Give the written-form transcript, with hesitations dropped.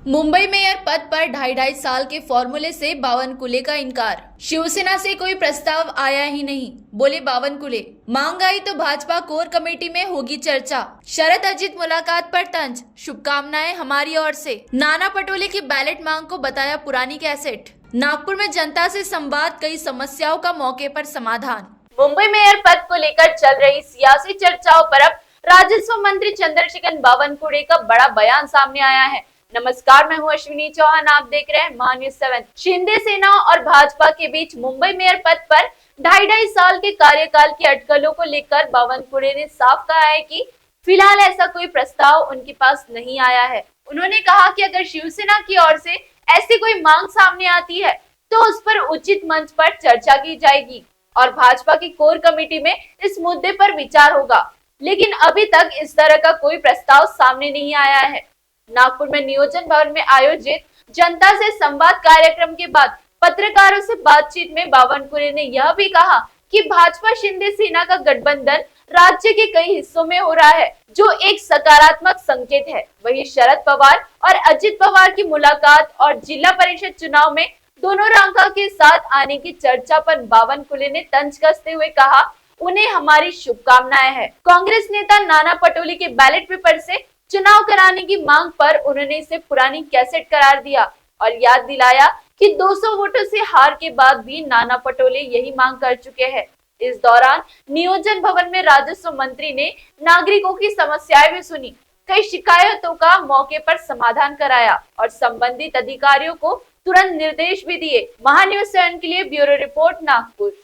Mumbai mayor पद पर 2.5 साल के फॉर्मूले से बावनकुले का इनकार। शिवसेना से कोई प्रस्ताव आया ही नहीं, बोले बावनकुले। मांग आई तो भाजपा कोर कमेटी में होगी चर्चा। शरद अजित मुलाकात पर तंज, शुभकामनाएं हमारी ओर से। नाना पटोले की बैलेट मांग को बताया पुरानी कैसेट। नागपुर में जनता से संवाद, कई समस्याओं का मौके पर समाधान। मुंबई मेयर पद को लेकर चल रही सियासी चर्चाओं पर अब राजस्व मंत्री चंद्रशेखर बावनकुले का बड़ा बयान सामने आया है। नमस्कार, मैं हूं अश्विनी चौहान, आप देख रहे हैं महान्यूज 7। शिंदे सेना और भाजपा के बीच मुंबई मेयर पद पर 2.5 साल के कार्यकाल की अटकलों को लेकर बावनकुले ने साफ कहा है कि फिलहाल ऐसा कोई प्रस्ताव उनके पास नहीं आया है। उन्होंने कहा कि अगर शिवसेना की ओर से ऐसी कोई मांग सामने आती है तो उस पर उचित मंच पर चर्चा की जाएगी और भाजपा की कोर कमेटी में इस मुद्दे पर विचार होगा। लेकिन अभी तक इस तरह का कोई प्रस्ताव सामने नहीं आया है। नागपुर में नियोजन भवन में आयोजित जनता से संवाद कार्यक्रम के बाद पत्रकारों से बातचीत में बावनकुले ने यह भी कहा कि भाजपा शिंदे सेना का गठबंधन राज्य के कई हिस्सों में हो रहा है, जो एक सकारात्मक संकेत है। वहीं शरद पवार और अजित पवार की मुलाकात और जिला परिषद चुनाव में दोनों रंका के साथ आने की चर्चा पर बावनकुले ने तंज कसते हुए कहा, उन्हें हमारी शुभकामनाएं हैं। कांग्रेस नेता नाना पटोले के बैलेट पेपर से चुनाव कराने की मांग पर उन्होंने इसे पुरानी कैसेट करार दिया और याद दिलाया कि 200 वोटों से हार के बाद भी नाना पटोले यही मांग कर चुके हैं। इस दौरान नियोजन भवन में राजस्व मंत्री ने नागरिकों की समस्याएं भी सुनी, कई शिकायतों का मौके पर समाधान कराया और संबंधित अधिकारियों को तुरंत निर्देश भी दिए। महान्यूज 7 के लिए ब्यूरो रिपोर्ट, नागपुर।